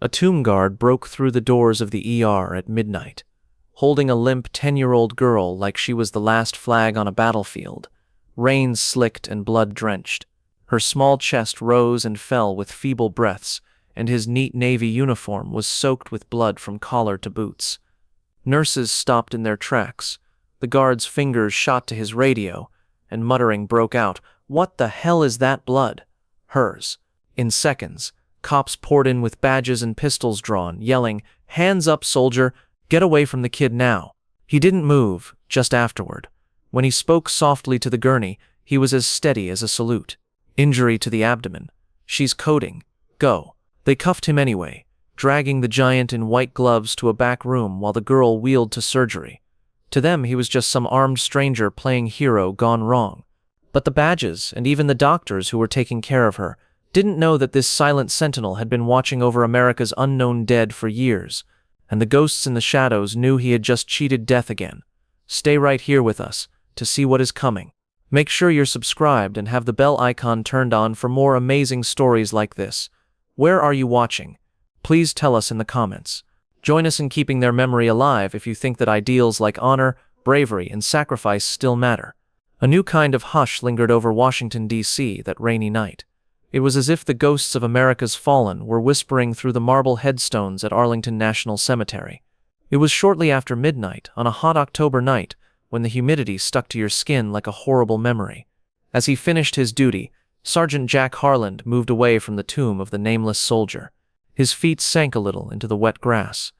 A tomb guard broke through the doors of the ER at midnight, holding a limp 10-year-old girl like she was the last flag on a battlefield, rain slicked and blood-drenched. Her small chest rose and fell with feeble breaths, and his neat navy uniform was soaked with blood from collar to boots. Nurses stopped in their tracks. The guard's fingers shot to his radio, and muttering broke out, "What the hell is that blood?" Hers. In seconds, cops poured in with badges and pistols drawn, yelling, "Hands up, soldier! Get away from the kid now!" He didn't move, just afterward. When he spoke softly to the gurney, he was as steady as a salute. "Injury to the abdomen. She's coding. Go." They cuffed him anyway, dragging the giant in white gloves to a back room while the girl wheeled to surgery. To them, he was just some armed stranger playing hero gone wrong. But the badges, and even the doctors who were taking care of her, didn't know that this silent sentinel had been watching over America's unknown dead for years, and the ghosts in the shadows knew he had just cheated death again. Stay right here with us to see what is coming. Make sure you're subscribed and have the bell icon turned on for more amazing stories like this. Where are you watching? Please tell us in the comments. Join us in keeping their memory alive if you think that ideals like honor, bravery, and sacrifice still matter. A new kind of hush lingered over Washington, D.C. that rainy night. It was as if the ghosts of America's fallen were whispering through the marble headstones at Arlington National Cemetery. It was shortly after midnight, on a hot October night, when the humidity stuck to your skin like a horrible memory. As he finished his duty, Sergeant Jack Harland moved away from the tomb of the nameless soldier. His feet sank a little into the wet grass.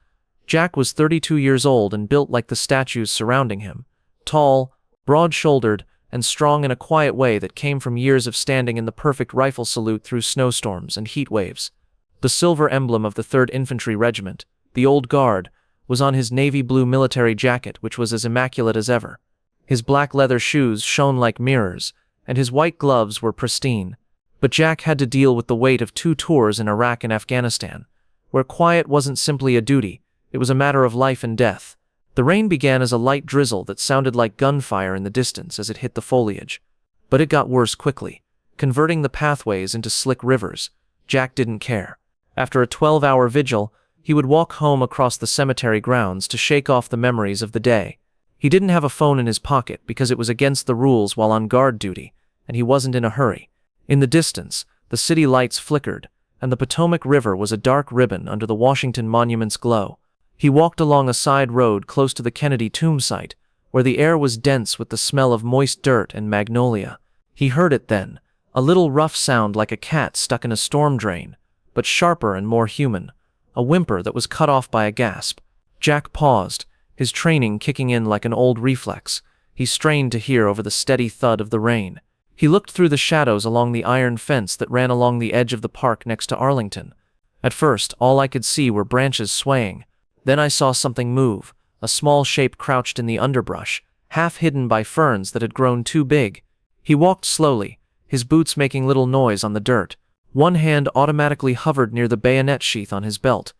Jack was 32 years old and built like the statues surrounding him, tall, broad-shouldered, and strong in a quiet way that came from years of standing in the perfect rifle salute through snowstorms and heat waves. The silver emblem of the Third Infantry Regiment, the Old Guard, was on his navy blue military jacket, which was as immaculate as ever. His black leather shoes shone like mirrors, and his white gloves were pristine. But Jack had to deal with the weight of 2 tours in Iraq and Afghanistan, where quiet wasn't simply a duty, it was a matter of life and death. The rain began as a light drizzle that sounded like gunfire in the distance as it hit the foliage. But it got worse quickly, converting the pathways into slick rivers. Jack didn't care. After a 12-hour vigil, he would walk home across the cemetery grounds to shake off the memories of the day. He didn't have a phone in his pocket because it was against the rules while on guard duty, and he wasn't in a hurry. In the distance, the city lights flickered, and the Potomac River was a dark ribbon under the Washington Monument's glow. He walked along a side road close to the Kennedy tomb site, where the air was dense with the smell of moist dirt and magnolia. He heard it then, a little rough sound like a cat stuck in a storm drain, but sharper and more human, a whimper that was cut off by a gasp. Jack paused, his training kicking in like an old reflex. He strained to hear over the steady thud of the rain. He looked through the shadows along the iron fence that ran along the edge of the park next to Arlington. At first, all I could see were branches swaying. Then I saw something move, a small shape crouched in the underbrush, half hidden by ferns that had grown too big. He walked slowly, his boots making little noise on the dirt. One hand automatically hovered near the bayonet sheath on his belt.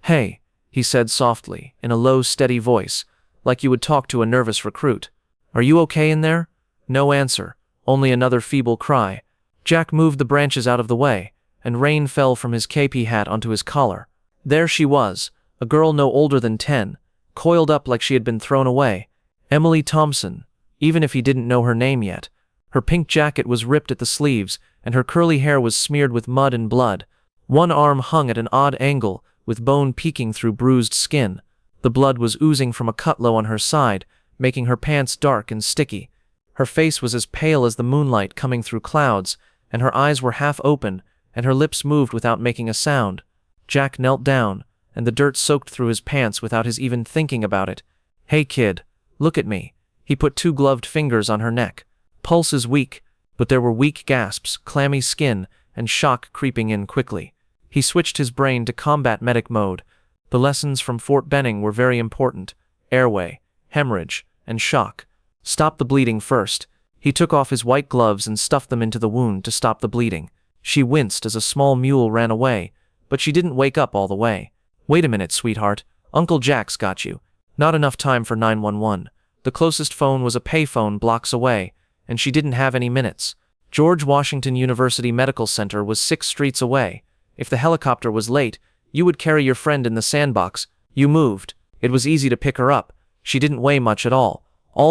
"Hey," he said softly, in a low, steady voice, like you would talk to a nervous recruit. "Are you okay in there?" No answer, only another feeble cry. Jack moved the branches out of the way, and rain fell from his KP hat onto his collar. There she was, a girl no older than 10, coiled up like she had been thrown away. Emily Thompson, even if he didn't know her name yet. Her pink jacket was ripped at the sleeves, and her curly hair was smeared with mud and blood. One arm hung at an odd angle, with bone peeking through bruised skin. The blood was oozing from a cut low on her side, making her pants dark and sticky. Her face was as pale as the moonlight coming through clouds, and her eyes were half open, and her lips moved without making a sound. Jack knelt down, and the dirt soaked through his pants without his even thinking about it. "Hey kid, look at me." He put 2 gloved fingers on her neck. Pulse is weak, but there were weak gasps, clammy skin, and shock creeping in quickly. He switched his brain to combat medic mode. The lessons from Fort Benning were very important. Airway, hemorrhage, and shock. Stop the bleeding first. He took off his white gloves and stuffed them into the wound to stop the bleeding. She winced as a small mule ran away, but she didn't wake up all the way. "Wait a minute, sweetheart. Uncle Jack's got you." Not enough time for 911. The closest phone was a payphone blocks away, and she didn't have any minutes. George Washington University Medical Center was 6 streets away. If the helicopter was late, You would carry your friend in the sandbox. You moved. It was easy to pick her up. She didn't weigh much at all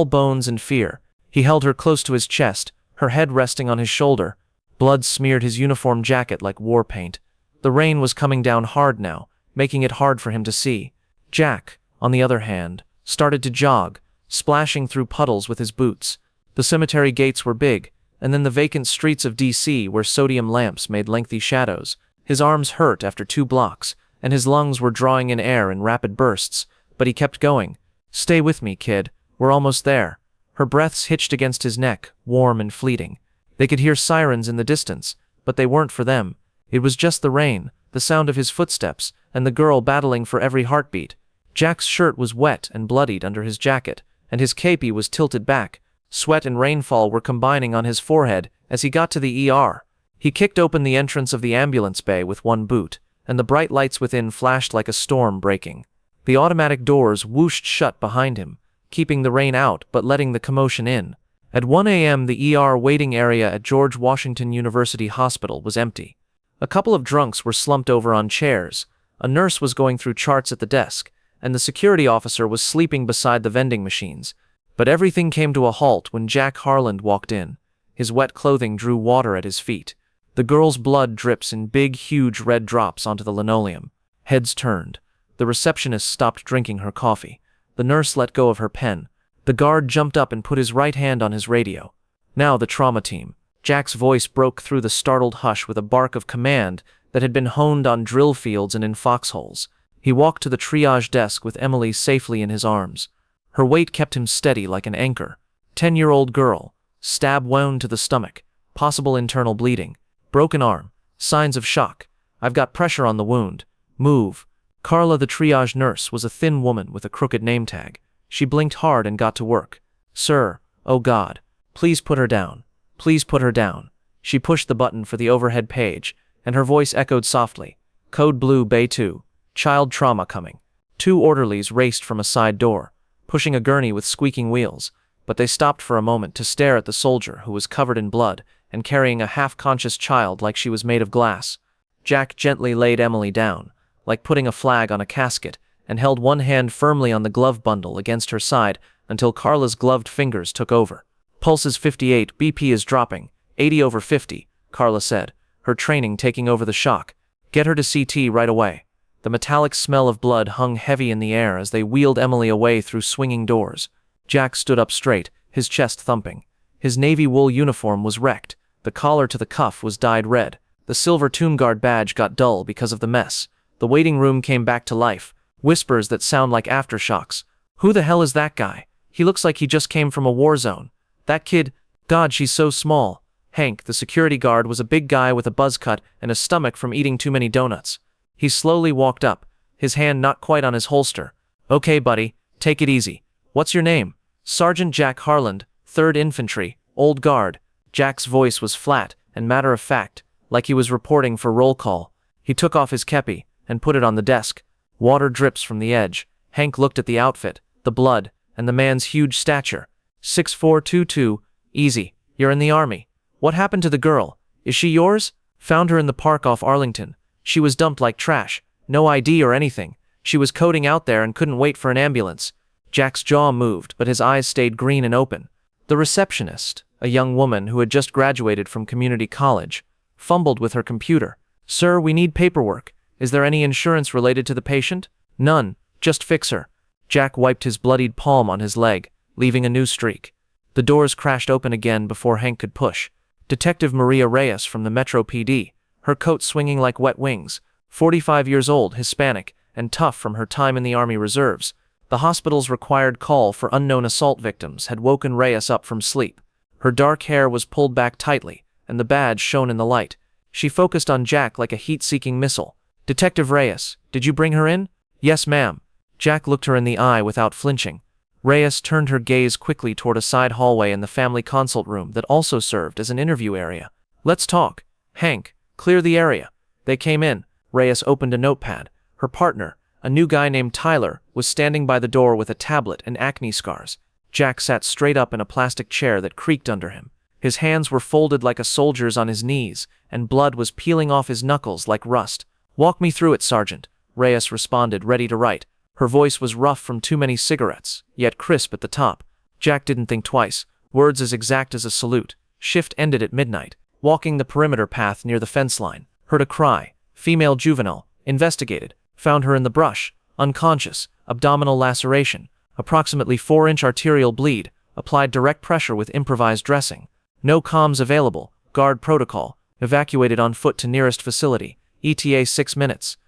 bones and fear. He held her close to his chest, her head resting on his shoulder. Blood smeared his uniform jacket like war paint. The rain was coming down hard now, making it hard for him to see. Jack, on the other hand, started to jog, splashing through puddles with his boots. The cemetery gates were big, and then the vacant streets of DC where sodium lamps made lengthy shadows. His arms hurt after 2 blocks, and his lungs were drawing in air in rapid bursts, but he kept going. Stay with me, kid. We're almost there. Her breaths hitched against his neck, warm and fleeting. They could hear sirens in the distance, but they weren't for them. It was just the rain, the sound of his footsteps, and the girl battling for every heartbeat. Jack's shirt was wet and bloodied under his jacket, and his kepi was tilted back. Sweat and rainfall were combining on his forehead as he got to the ER. He kicked open the entrance of the ambulance bay with 1 boot, and the bright lights within flashed like a storm breaking. The automatic doors whooshed shut behind him, keeping the rain out but letting the commotion in. At 1 a.m. the ER waiting area at George Washington University Hospital was empty. A couple of drunks were slumped over on chairs, a nurse was going through charts at the desk, and the security officer was sleeping beside the vending machines. But everything came to a halt when Jack Harland walked in. His wet clothing drew water at his feet. The girl's blood drips in big, huge red drops onto the linoleum. Heads turned. The receptionist stopped drinking her coffee. The nurse let go of her pen. The guard jumped up and put his right hand on his radio. Now the trauma team. Jack's voice broke through the startled hush with a bark of command that had been honed on drill fields and in foxholes. He walked to the triage desk with Emily safely in his arms. Her weight kept him steady like an anchor. 10-year-old girl. Stab wound to the stomach. Possible internal bleeding. Broken arm. Signs of shock. I've got pressure on the wound. Move. Carla, the triage nurse, was a thin woman with a crooked name tag. She blinked hard and got to work. Sir, oh God. Please put her down. Please put her down. She pushed the button for the overhead page, and her voice echoed softly. Code Blue Bay 2. Child trauma coming. 2 orderlies raced from a side door, pushing a gurney with squeaking wheels, but they stopped for a moment to stare at the soldier who was covered in blood and carrying a half-conscious child like she was made of glass. Jack gently laid Emily down, like putting a flag on a casket, and held one hand firmly on the glove bundle against her side until Carla's gloved fingers took over. Pulse is 58, BP is dropping, 80 over 50, Carla said, her training taking over the shock. Get her to CT right away. The metallic smell of blood hung heavy in the air as they wheeled Emily away through swinging doors. Jack stood up straight, his chest thumping. His navy wool uniform was wrecked. The collar to the cuff was dyed red. The silver tomb guard badge got dull because of the mess. The waiting room came back to life. Whispers that sound like aftershocks. Who the hell is that guy? He looks like he just came from a war zone. That kid, God, she's so small. Hank, the security guard, was a big guy with a buzz cut and a stomach from eating too many donuts. He slowly walked up, his hand not quite on his holster. Okay, buddy, take it easy. What's your name? Sergeant Jack Harland, 3rd Infantry, Old Guard. Jack's voice was flat and matter-of-fact, like he was reporting for roll call. He took off his kepi and put it on the desk. Water drips from the edge. Hank looked at the outfit, the blood, and the man's huge stature. 6422, easy, you're in the army. What happened to the girl? Is she yours? Found her in the park off Arlington. She was dumped like trash. No ID or anything. She was coding out there and couldn't wait for an ambulance. Jack's jaw moved, but his eyes stayed green and open. The receptionist, a young woman who had just graduated from community college, fumbled with her computer. Sir, we need paperwork. Is there any insurance related to the patient? None. Just fix her. Jack wiped his bloodied palm on his leg, leaving a new streak. The doors crashed open again before Hank could push. Detective Maria Reyes from the Metro PD, her coat swinging like wet wings, 45 years old, Hispanic, and tough from her time in the Army Reserves. The hospital's required call for unknown assault victims had woken Reyes up from sleep. Her dark hair was pulled back tightly, and the badge shone in the light. She focused on Jack like a heat-seeking missile. Detective Reyes, did you bring her in? Yes, ma'am. Jack looked her in the eye without flinching. Reyes turned her gaze quickly toward a side hallway in the family consult room that also served as an interview area. Let's talk. Hank, clear the area. They came in. Reyes opened a notepad. Her partner, a new guy named Tyler, was standing by the door with a tablet and acne scars. Jack sat straight up in a plastic chair that creaked under him. His hands were folded like a soldier's on his knees, and blood was peeling off his knuckles like rust. Walk me through it, Sergeant. Reyes responded, ready to write. Her voice was rough from too many cigarettes, yet crisp at the top. Jack didn't think twice. Words as exact as a salute. Shift ended at midnight. Walking the perimeter path near the fence line. Heard a cry. Female juvenile. Investigated. Found her in the brush. Unconscious. Abdominal laceration. Approximately 4-inch arterial bleed. Applied direct pressure with improvised dressing. No comms available. Guard protocol. Evacuated on foot to nearest facility. ETA 6 minutes.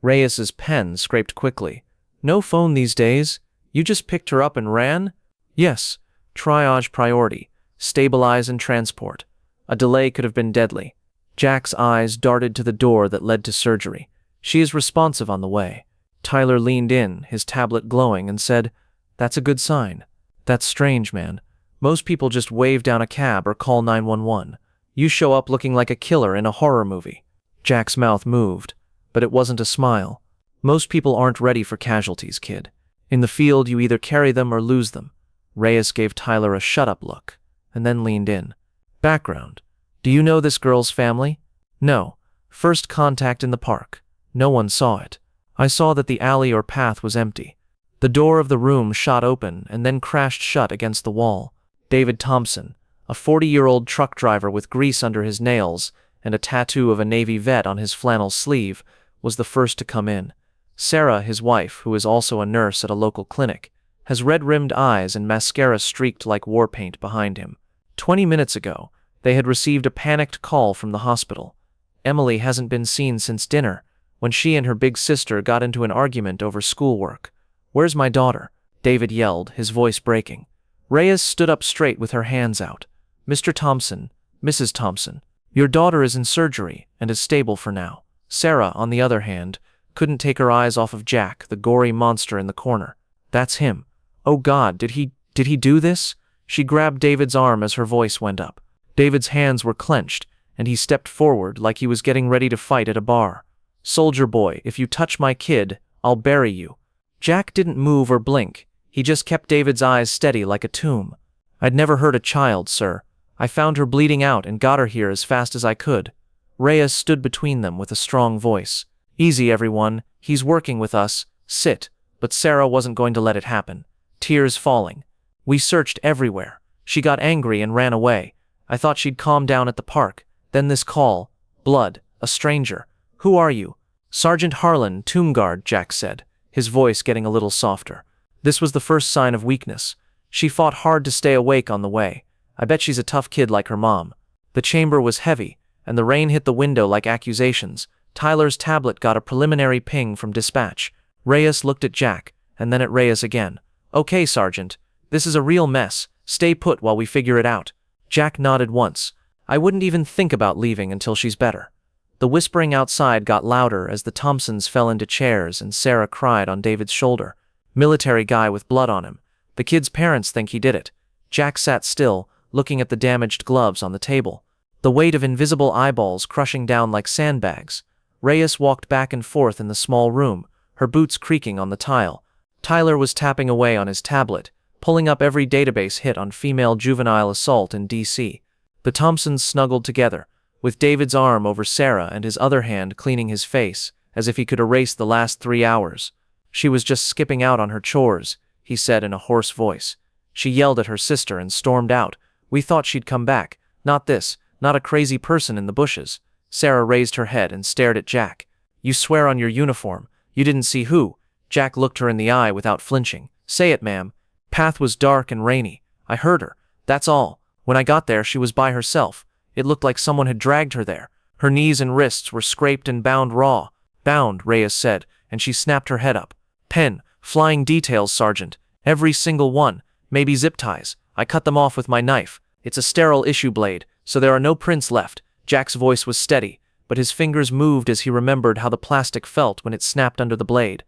Reyes's pen scraped quickly. No phone these days? You just picked her up and ran? Yes. Triage priority. Stabilize and transport. A delay could have been deadly. Jack's eyes darted to the door that led to surgery. She is responsive on the way. Tyler leaned in, his tablet glowing, and said, "That's a good sign." "That's strange, man. Most people just wave down a cab or call 911. You show up looking like a killer in a horror movie." Jack's mouth moved, but it wasn't a smile. "Most people aren't ready for casualties, kid. In the field, you either carry them or lose them." Reyes gave Tyler a shut-up look, and then leaned in. "Background. Do you know this girl's family?" "No. First contact in the park. No one saw it. I saw that the alley or path was empty." The door of the room shot open and then crashed shut against the wall. David Thompson, a 40-year-old truck driver with grease under his nails and a tattoo of a Navy vet on his flannel sleeve, was the first to come in. Sarah, his wife, who is also a nurse at a local clinic, has red-rimmed eyes and mascara streaked like war paint behind him. 20 minutes ago, they had received a panicked call from the hospital. Emily hasn't been seen since dinner, when she and her big sister got into an argument over schoolwork. "Where's my daughter?" David yelled, his voice breaking. Reyes stood up straight with her hands out. "Mr. Thompson, Mrs. Thompson, your daughter is in surgery and is stable for now." Sarah, on the other hand, couldn't take her eyes off of Jack, the gory monster in the corner. "That's him. Oh God, did he do this?" She grabbed David's arm as her voice went up. David's hands were clenched, and he stepped forward like he was getting ready to fight at a bar. "Soldier boy, if you touch my kid, I'll bury you." Jack didn't move or blink. He just kept David's eyes steady like a tomb. "I'd never hurt a child, sir. I found her bleeding out and got her here as fast as I could." Reyes stood between them with a strong voice. "Easy, everyone. He's working with us. Sit." But Sarah wasn't going to let it happen. Tears falling. "We searched everywhere. She got angry and ran away. I thought she'd calm down at the park. Then this call. Blood. A stranger. Who are you?" "Sergeant Harland, tomb guard," Jack said, his voice getting a little softer. This was the first sign of weakness. She fought hard to stay awake on the way. "I bet she's a tough kid like her mom." The chamber was heavy, and the rain hit the window like accusations. Tyler's tablet got a preliminary ping from dispatch. Reyes looked at Jack, and then at Reyes again. "Okay, Sergeant. This is a real mess. Stay put while we figure it out." Jack nodded once. "I wouldn't even think about leaving until she's better." The whispering outside got louder as the Thompsons fell into chairs and Sarah cried on David's shoulder. "Military guy with blood on him. The kid's parents think he did it." Jack sat still, looking at the damaged gloves on the table. The weight of invisible eyeballs crushing down like sandbags. Reyes walked back and forth in the small room, her boots creaking on the tile. Tyler was tapping away on his tablet, pulling up every database hit on female juvenile assault in D.C. The Thompsons snuggled together, with David's arm over Sarah and his other hand cleaning his face, as if he could erase the last 3 hours. "She was just skipping out on her chores," he said in a hoarse voice. "She yelled at her sister and stormed out. We thought she'd come back. Not this, not a crazy person in the bushes." Sarah raised her head and stared at Jack. "You swear on your uniform. You didn't see who?" Jack looked her in the eye without flinching. "Say it, ma'am." "Path was dark and rainy. I heard her. That's all. When I got there, she was by herself. It looked like someone had dragged her there. Her knees and wrists were scraped and bound raw." "Bound," Reyes said, and she snapped her head up. "Pen, flying details, Sergeant. Every single one. Maybe zip ties. I cut them off with my knife. It's a sterile issue blade, so there are no prints left." Jack's voice was steady, but his fingers moved as he remembered how the plastic felt when it snapped under the blade.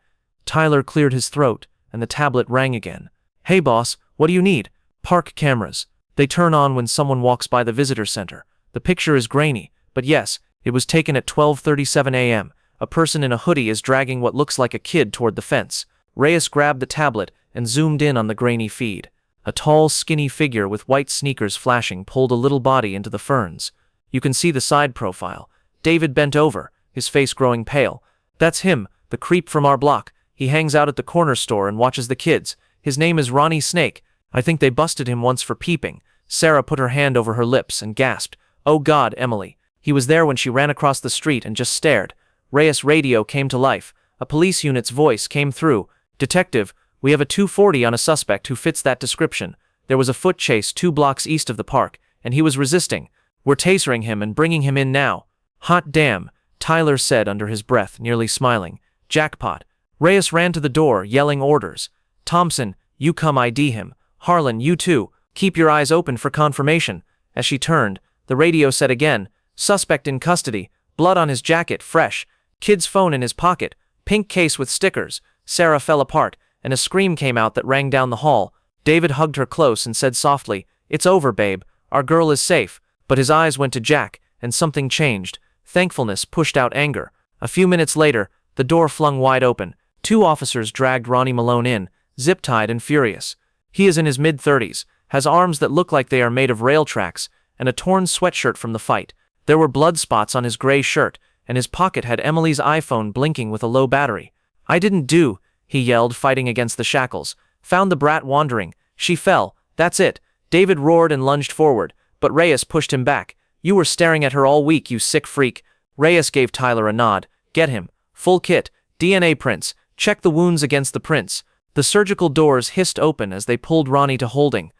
Tyler cleared his throat, and the tablet rang again. "Hey boss, what do you need?" "Park cameras. They turn on when someone walks by the visitor center. The picture is grainy, but yes, it was taken at 12:37 a.m. A person in a hoodie is dragging what looks like a kid toward the fence." Reyes grabbed the tablet and zoomed in on the grainy feed. A tall, skinny figure with white sneakers flashing pulled a little body into the ferns. You can see the side profile. David bent over, his face growing pale. "That's him. The creep from our block. He hangs out at the corner store and watches the kids. His name is Ronnie Snake. I think they busted him once for peeping." Sarah put her hand over her lips and gasped. "Oh God, Emily." He was there when she ran across the street and just stared. Reyes' radio came to life. A police unit's voice came through. "Detective, we have a 240 on a suspect who fits that description. There was a foot chase 2 blocks east of the park, and he was resisting. We're tasering him and bringing him in now." "Hot damn," Tyler said under his breath, nearly smiling. "Jackpot." Reyes ran to the door, yelling orders. "Thompson, you come ID him. Harlan, you too. Keep your eyes open for confirmation." As she turned, the radio said again, "Suspect in custody. Blood on his jacket, fresh. Kid's phone in his pocket. Pink case with stickers." Sarah fell apart, and a scream came out that rang down the hall. David hugged her close and said softly, "It's over, babe. Our girl is safe." But his eyes went to Jack, and something changed. Thankfulness pushed out anger. A few minutes later, the door flung wide open. 2 officers dragged Ronnie Malone in, zip-tied and furious. He is in his mid-30s, has arms that look like they are made of rail tracks, and a torn sweatshirt from the fight. There were blood spots on his gray shirt, and his pocket had Emily's iPhone blinking with a low battery. "I didn't do," he yelled, fighting against the shackles. "Found the brat wandering. She fell. That's it." David roared and lunged forward, but Reyes pushed him back. "You were staring at her all week, you sick freak." Reyes gave Tyler a nod. "Get him. Full kit. DNA prints. Check the wounds against the prints." The surgical doors hissed open as they pulled Ronnie to holding.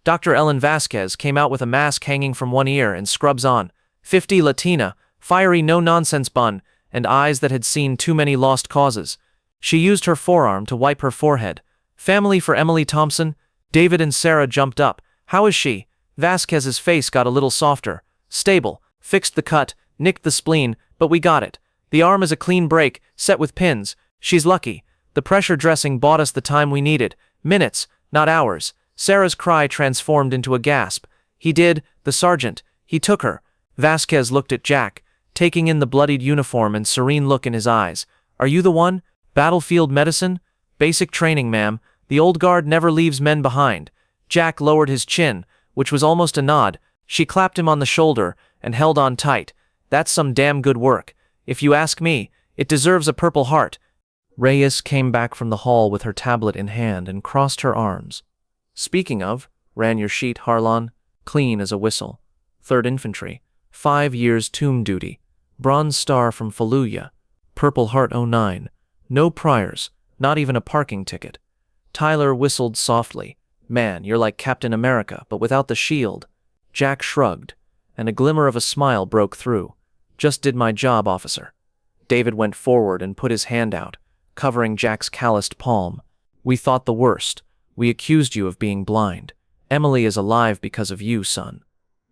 Dr. Ellen Vasquez came out with a mask hanging from one ear and scrubs on. 50 Latina, fiery no-nonsense bun, and eyes that had seen too many lost causes. She used her forearm to wipe her forehead. "Family for Emily Thompson?" David and Sarah jumped up. "How is she?" Vasquez's face got a little softer. "Stable. Fixed the cut, nicked the spleen, but we got it. The arm is a clean break, set with pins. She's lucky. The pressure dressing bought us the time we needed. Minutes, not hours." Sarah's cry transformed into a gasp. "He did, the sergeant. He took her." Vasquez looked at Jack, taking in the bloodied uniform and serene look in his eyes. "Are you the one? Battlefield medicine?" "Basic training, ma'am. The old guard never leaves men behind." Jack lowered his chin, which was almost a nod. She clapped him on the shoulder and held on tight. "That's some damn good work. If you ask me, it deserves a Purple Heart." Reyes came back from the hall with her tablet in hand and crossed her arms. "Speaking of," ran your sheet, Harlan, clean as a whistle. "Third Infantry. 5 years tomb duty. Bronze Star from Fallujah. Purple Heart 09. No priors, not even a parking ticket." Tyler whistled softly. "Man, you're like Captain America, but without the shield." Jack shrugged, and a glimmer of a smile broke through. "Just did my job, officer." David went forward and put his hand out, covering Jack's calloused palm. "We thought the worst. We accused you of being blind. Emily is alive because of you, son."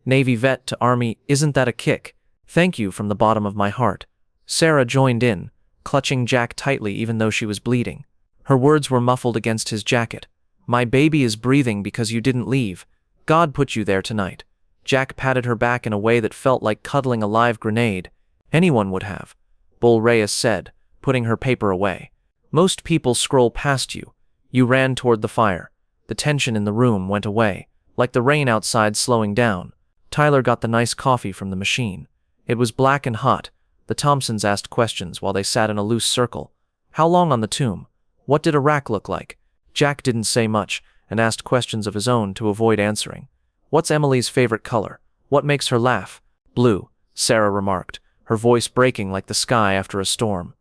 Navy vet to Army, isn't that a kick? "Thank you from the bottom of my heart." Sarah joined in, clutching Jack tightly even though she was bleeding. Her words were muffled against his jacket. "My baby is breathing because you didn't leave. God put you there tonight." Jack patted her back in a way that felt like cuddling a live grenade. "Anyone would have," Bull Reyes said, putting her paper away. "Most people scroll past you. You ran toward the fire." The tension in the room went away, like the rain outside slowing down. Tyler got the nice coffee from the machine. It was black and hot. The Thompsons asked questions while they sat in a loose circle. How long on the tomb? What did a rack look like? Jack didn't say much, and asked questions of his own to avoid answering. "What's Emily's favorite color? What makes her laugh?" "Blue," Sarah remarked, her voice breaking like the sky after a storm.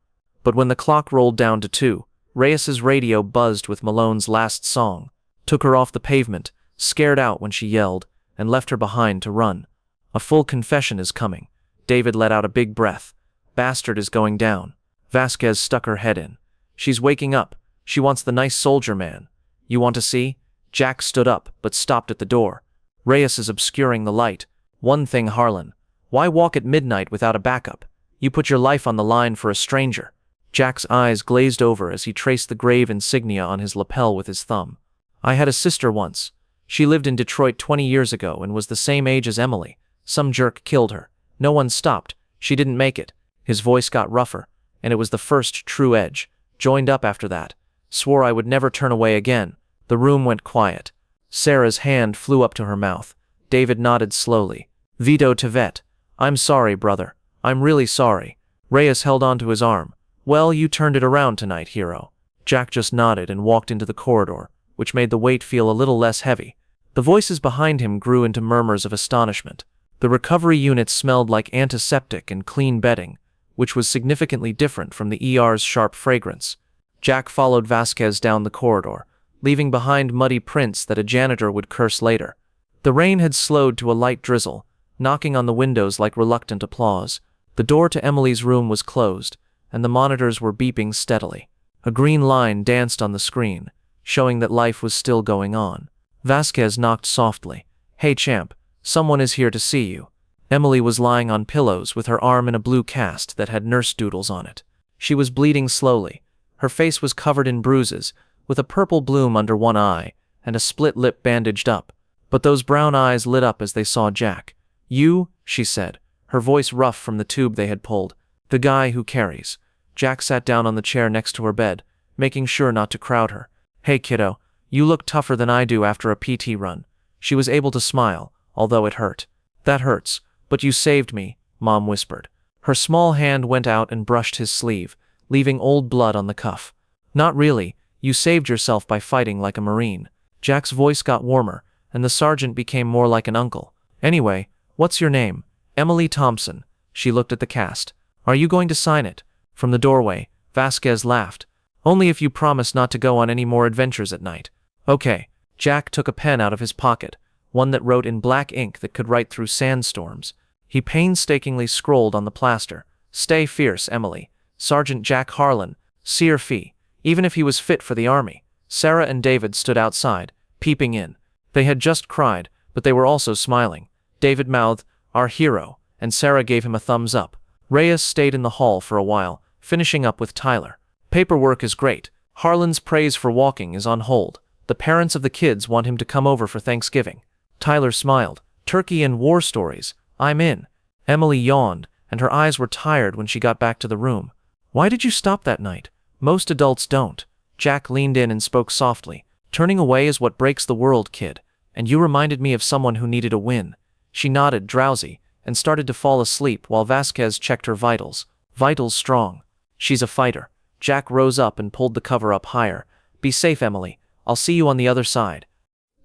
But when the clock rolled down to 2, Reyes's radio buzzed with Malone's last song, took her off the pavement, scared out when she yelled, and left her behind to run. "A full confession is coming." David let out a big breath. "Bastard is going down." Vasquez stuck her head in. "She's waking up. She wants the nice soldier man. You want to see?" Jack stood up, but stopped at the door. "Reyes is obscuring the light. One thing, Harlan. Why walk at midnight without a backup? You put your life on the line for a stranger." Jack's eyes glazed over as he traced the grave insignia on his lapel with his thumb. "I had a sister once. She lived in Detroit 20 years ago and was the same age as Emily. Some jerk killed her. No one stopped. She didn't make it." His voice got rougher, and it was the first true edge. "Joined up after that. Swore I would never turn away again." The room went quiet. Sarah's hand flew up to her mouth. David nodded slowly. "Vito to vet. I'm sorry, brother. I'm really sorry." Reyes held onto his arm. Well, you turned it around tonight, hero. Jack just nodded and walked into the corridor, which made the weight feel a little less heavy. The voices behind him grew into murmurs of astonishment. The recovery unit smelled like antiseptic and clean bedding, which was significantly different from the ER's sharp fragrance. Jack followed Vasquez down the corridor, leaving behind muddy prints that a janitor would curse later. The rain had slowed to a light drizzle, knocking on the windows like reluctant applause. The door to Emily's room was closed, and the monitors were beeping steadily. A green line danced on the screen, showing that life was still going on. Vasquez knocked softly. "Hey champ, someone is here to see you." Emily was lying on pillows with her arm in a blue cast that had nurse doodles on it. She was bleeding slowly. Her face was covered in bruises, with a purple bloom under one eye, and a split lip bandaged up. But those brown eyes lit up as they saw Jack. "You," she said, her voice rough from the tube they had pulled. "The guy who carries." Jack sat down on the chair next to her bed, making sure not to crowd her. "Hey kiddo, you look tougher than I do after a PT run." She was able to smile, although it hurt. "That hurts, but you saved me," Mom whispered. Her small hand went out and brushed his sleeve, leaving old blood on the cuff. "Not really, you saved yourself by fighting like a Marine." Jack's voice got warmer, and the sergeant became more like an uncle. "Anyway, what's your name?" "Emily Thompson." She looked at the cast. "Are you going to sign it?" From the doorway, Vasquez laughed. "Only if you promise not to go on any more adventures at night." "Okay." Jack took a pen out of his pocket, one that wrote in black ink that could write through sandstorms. He painstakingly scrolled on the plaster. "Stay fierce, Emily. Sergeant Jack Harland, Seer Fee." Even if he was fit for the army. Sarah and David stood outside, peeping in. They had just cried, but they were also smiling. David mouthed, "Our hero," and Sarah gave him a thumbs up. Reyes stayed in the hall for a while, finishing up with Tyler. "Paperwork is great. Harlan's praise for walking is on hold. The parents of the kids want him to come over for Thanksgiving." Tyler smiled. "Turkey and war stories. I'm in." Emily yawned, and her eyes were tired when she got back to the room. "Why did you stop that night?" "Most adults don't." Jack leaned in and spoke softly. "Turning away is what breaks the world, kid. And you reminded me of someone who needed a win." She nodded, drowsy, and started to fall asleep while Vasquez checked her vitals. Vitals strong. "She's a fighter." Jack rose up and pulled the cover up higher. "Be safe, Emily. I'll see you on the other side."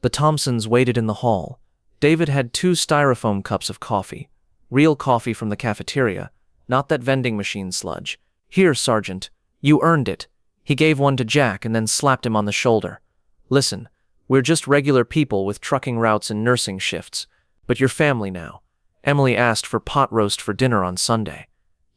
The Thompsons waited in the hall. David had 2 styrofoam cups of coffee. Real coffee from the cafeteria, not that vending machine sludge. "Here, Sergeant. You earned it." He gave one to Jack and then slapped him on the shoulder. "Listen, we're just regular people with trucking routes and nursing shifts. But you're family now." Emily asked for pot roast for dinner on Sunday.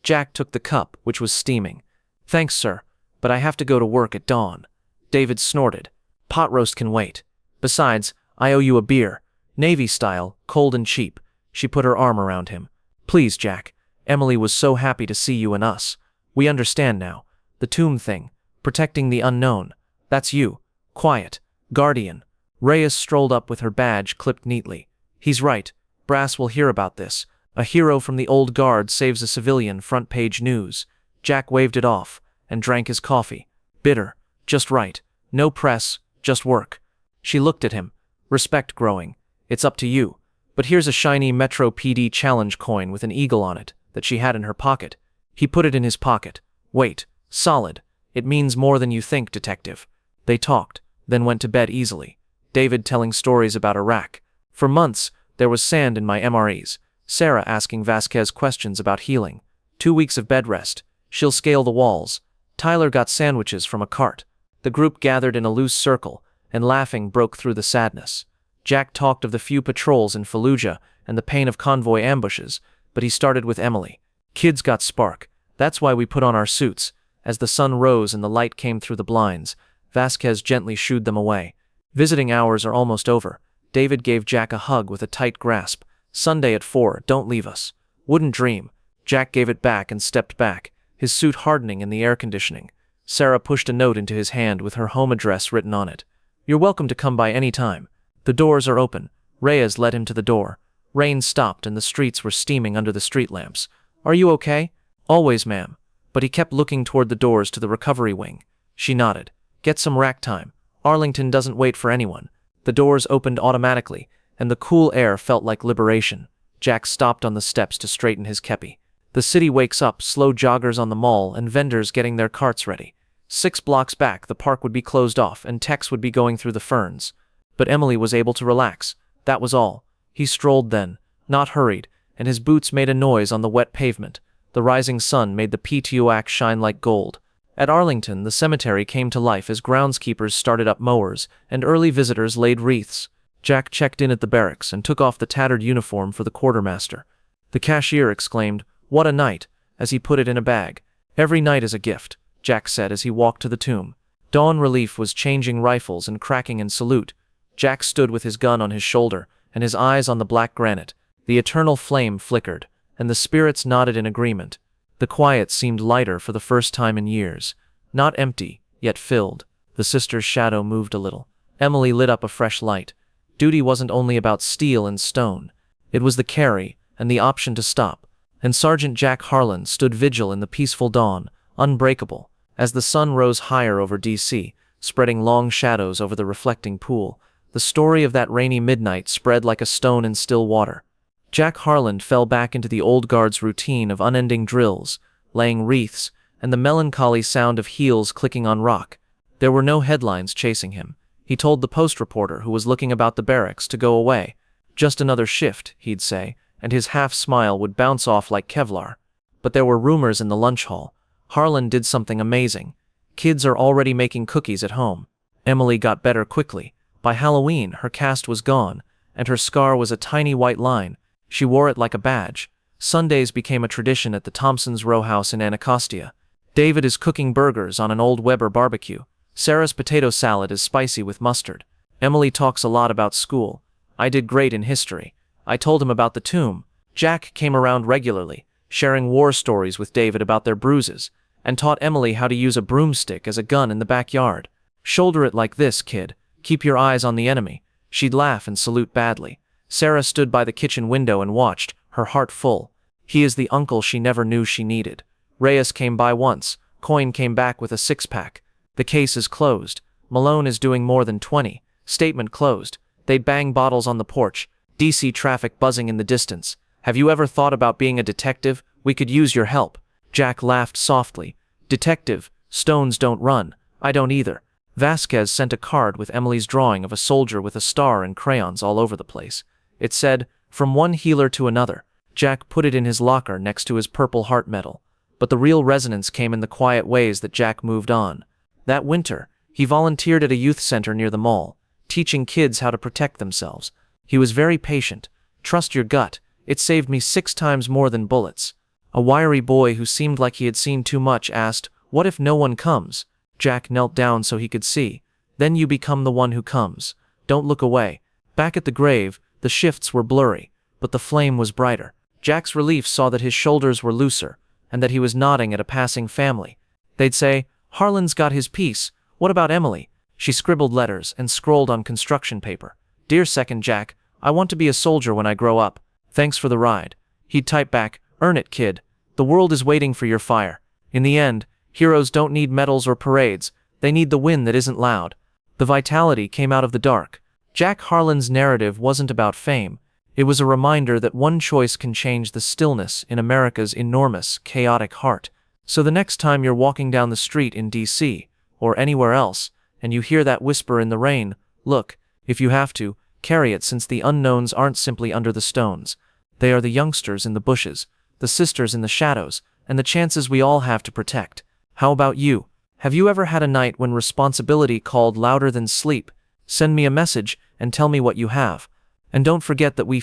Jack took the cup, which was steaming. "Thanks, sir, but I have to go to work at dawn." David snorted. "Pot roast can wait. Besides, I owe you a beer. Navy style, cold and cheap." She put her arm around him. "Please, Jack. Emily was so happy to see you and us. We understand now. The tomb thing. Protecting the unknown. That's you. Quiet. Guardian." Reyes strolled up with her badge clipped neatly. "He's right. Brass will hear about this. A hero from the old guard saves a civilian, front page news." Jack waved it off and drank his coffee. Bitter. Just right. No press, just work. She looked at him. Respect growing. "It's up to you. But here's a shiny Metro PD challenge coin with an eagle on it that she had in her pocket." He put it in his pocket. "Wait. Solid. It means more than you think, detective." They talked, then went to bed easily. David telling stories about Iraq. "For months, there was sand in my MREs." Sarah asking Vasquez questions about healing. 2 weeks of bed rest. She'll scale the walls. Tyler got sandwiches from a cart. The group gathered in a loose circle, and laughing broke through the sadness. Jack talked of the few patrols in Fallujah and the pain of convoy ambushes, but he started with Emily. "Kids got spark. That's why we put on our suits." As the sun rose and the light came through the blinds, Vasquez gently shooed them away. "Visiting hours are almost over." David gave Jack a hug with a tight grasp. "Sunday at 4, don't leave us." "Wouldn't dream." Jack gave it back and stepped back, his suit hardening in the air conditioning. Sarah pushed a note into his hand with her home address written on it. "You're welcome to come by any time. The doors are open." Reyes led him to the door. Rain stopped and the streets were steaming under the street lamps. "Are you okay?" "Always, ma'am." But he kept looking toward the doors to the recovery wing. She nodded. "Get some rack time. Arlington doesn't wait for anyone." The doors opened automatically, and the cool air felt like liberation. Jack stopped on the steps to straighten his kepi. The city wakes up, slow joggers on the mall and vendors getting their carts ready. 6 blocks back, the park would be closed off and Tex would be going through the ferns. But Emily was able to relax. That was all. He strolled then, not hurried, and his boots made a noise on the wet pavement. The rising sun made the PTOAC shine like gold. At Arlington, the cemetery came to life as groundskeepers started up mowers and early visitors laid wreaths. Jack checked in at the barracks and took off the tattered uniform for the quartermaster. The cashier exclaimed, "What a night," as he put it in a bag. "Every night is a gift," Jack said as he walked to the tomb. Dawn Relief was changing rifles and cracking in salute. Jack stood with his gun on his shoulder and his eyes on the black granite. The eternal flame flickered, and the spirits nodded in agreement. The quiet seemed lighter for the first time in years. Not empty, yet filled. The sister's shadow moved a little. Emily lit up a fresh light. Duty wasn't only about steel and stone. It was the carry and the option to stop. And Sergeant Jack Harland stood vigil in the peaceful dawn, unbreakable, as the sun rose higher over D.C., spreading long shadows over the reflecting pool. The story of that rainy midnight spread like a stone in still water. Jack Harland fell back into the old guard's routine of unending drills, laying wreaths, and the melancholy sound of heels clicking on rock. There were no headlines chasing him. He told the post reporter who was looking about the barracks to go away. Just another shift, he'd say, and his half-smile would bounce off like Kevlar. But there were rumors in the lunch hall. Harland did something amazing. Kids are already making cookies at home. Emily got better quickly. By Halloween, her cast was gone, and her scar was a tiny white line. She wore it like a badge. Sundays became a tradition at the Thompsons' row house in Anacostia. David is cooking burgers on an old Weber barbecue. Sarah's potato salad is spicy with mustard. Emily talks a lot about school. I did great in history. I told him about the tomb. Jack came around regularly, sharing war stories with David about their bruises, and taught Emily how to use a broomstick as a gun in the backyard. "Shoulder it like this, kid. Keep your eyes on the enemy." She'd laugh and salute badly. Sarah stood by the kitchen window and watched, her heart full. He is the uncle she never knew she needed. Reyes came by once. Coyne came back with a 6-pack. The case is closed. Malone is doing more than 20. Statement closed. They'd bang bottles on the porch. DC traffic buzzing in the distance. "Have you ever thought about being a detective? We could use your help." Jack laughed softly. "Detective? Stones don't run. I don't either." Vasquez sent a card with Emily's drawing of a soldier with a star and crayons all over the place. It said, "From one healer to another." Jack put it in his locker next to his Purple Heart medal. But the real resonance came in the quiet ways that Jack moved on. That winter, he volunteered at a youth center near the mall, teaching kids how to protect themselves. He was very patient. "Trust your gut. It saved me 6 times more than bullets." A wiry boy who seemed like he had seen too much asked, "What if no one comes?" Jack knelt down so he could see. "Then you become the one who comes. Don't look away." Back at the grave, the shifts were blurry, but the flame was brighter. Jack's relief saw that his shoulders were looser, and that he was nodding at a passing family. They'd say, "Harland's got his piece. What about Emily?" She scribbled letters and scrolled on construction paper. "Dear Second Jack, I want to be a soldier when I grow up. Thanks for the ride." He'd type back, "Earn it, kid. The world is waiting for your fire." In the end, heroes don't need medals or parades. They need the wind that isn't loud. The vitality came out of the dark. Jack Harland's narrative wasn't about fame. It was a reminder that one choice can change the stillness in America's enormous, chaotic heart. So the next time you're walking down the street in D.C., or anywhere else, and you hear that whisper in the rain, look. If you have to, carry it, since the unknowns aren't simply under the stones. They are the youngsters in the bushes, the sisters in the shadows, and the chances we all have to protect. How about you? Have you ever had a night when responsibility called louder than sleep? Send me a message and tell me what you have. And don't forget that we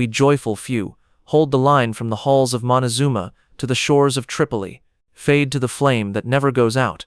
joyful few, hold the line from the halls of Montezuma to the shores of Tripoli. Fade to the flame that never goes out.